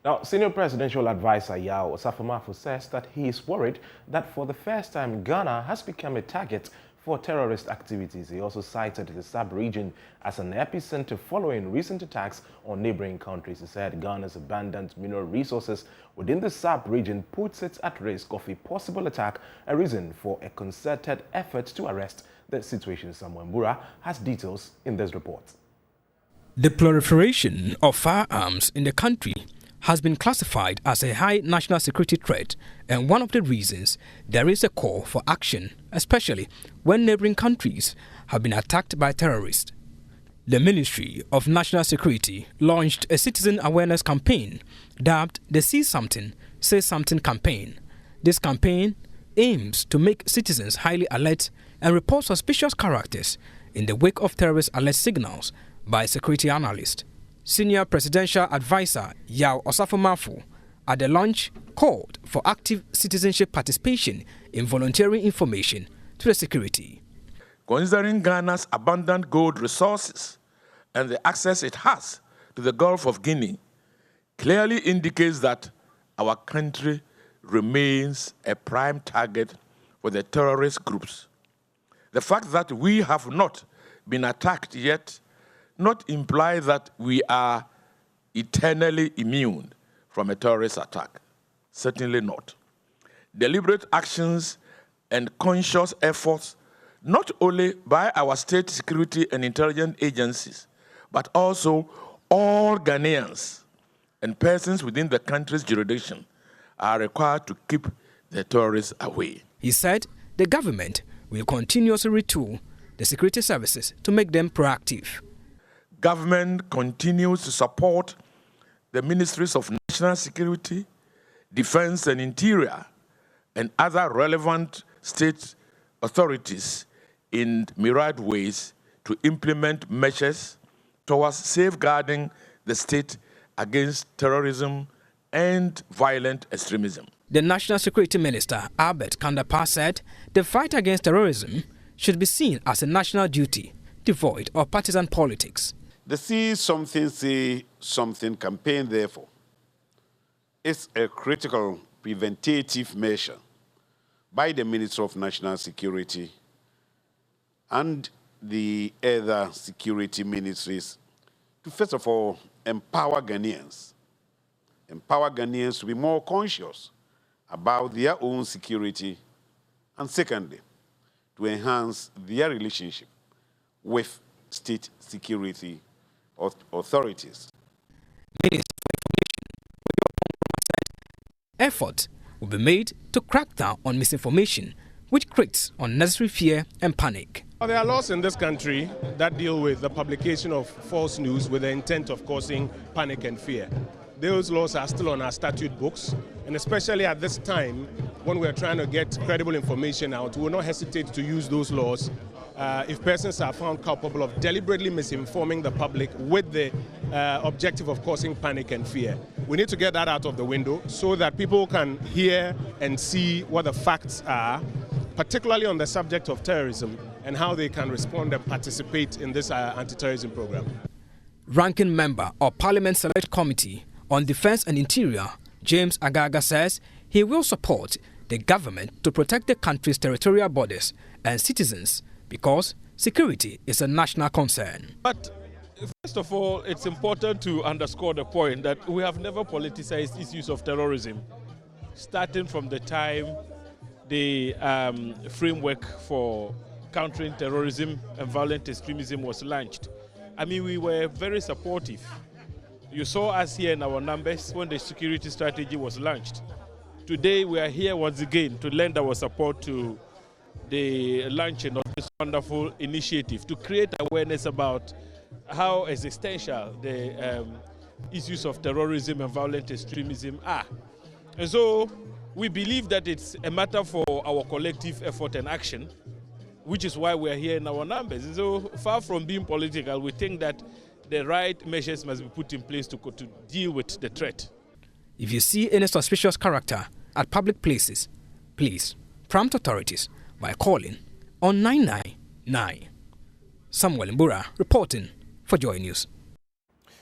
Now, Senior Presidential Advisor Osafo-Maafo says that he is worried that for the first time, Ghana has become a target for terrorist activities. He also cited the sub-region as an epicenter following recent attacks on neighboring countries. He said Ghana's abundant mineral resources within the sub-region puts it at risk of a possible attack, a reason for a concerted effort to arrest the situation. Samuel Mbura has details in this report. The proliferation of firearms in the country has been classified as a high national security threat, and one of the reasons there is a call for action, especially when neighboring countries have been attacked by terrorists. The Ministry of National Security launched a citizen awareness campaign dubbed the See Something, Say Something campaign. This campaign aims to make citizens highly alert and report suspicious characters in the wake of terrorist alert signals by security analysts. Senior Presidential Advisor Osafo-Maafo at the launch called for active citizenship participation in volunteering information to the security. Considering Ghana's abundant gold resources and the access it has to the Gulf of Guinea, clearly indicates that our country remains a prime target for the terrorist groups. The fact that we have not been attacked yet not imply that we are eternally immune from a terrorist attack. Certainly not. Deliberate actions and conscious efforts, not only by our state security and intelligence agencies, but also all Ghanaians and persons within the country's jurisdiction, are required to keep the terrorists away. He said the government will continuously retool the security services to make them proactive. Government continues to support the Ministries of National Security, Defense and Interior, and other relevant state authorities in myriad ways to implement measures towards safeguarding the state against terrorism and violent extremism. The National Security Minister, Albert Kandapa, said the fight against terrorism should be seen as a national duty, devoid of partisan politics. The See Something, Say Something campaign, therefore, is a critical preventative measure by the Ministry of National Security and the other security ministries to, first of all, empower Ghanaians to be more conscious about their own security, and secondly, to enhance their relationship with state security authorities. Effort will be made to crack down on misinformation, which creates unnecessary fear and panic. There are laws in this country that deal with the publication of false news with the intent of causing panic and fear. Those laws are still on our statute books, and especially at this time when we're trying to get credible information out, we will not hesitate to use those laws if persons are found culpable of deliberately misinforming the public with the objective of causing panic and fear. We need to get that out of the window so that people can hear and see what the facts are, particularly on the subject of terrorism, and how they can respond and participate in this anti-terrorism program. Ranking Member of Parliament Select Committee on Defense and Interior, James Agaga, says he will support the government to protect the country's territorial borders and citizens because security is a national concern. But first of all, it's important to underscore the point that we have never politicized issues of terrorism, starting from the time the framework for countering terrorism and violent extremism was launched. I mean, we were very supportive. You saw us here in our numbers when the security strategy was launched. Today, we are here once again to lend our support to the launching of this wonderful initiative to create awareness about how existential the issues of terrorism and violent extremism are. And so we believe that it's a matter for our collective effort and action, which is why we're here in our numbers. And so far from being political, we think that the right measures must be put in place to deal with the threat. If you see any suspicious character at public places, please prompt authorities by calling on 999. Samuel Mbura reporting for JoyNews.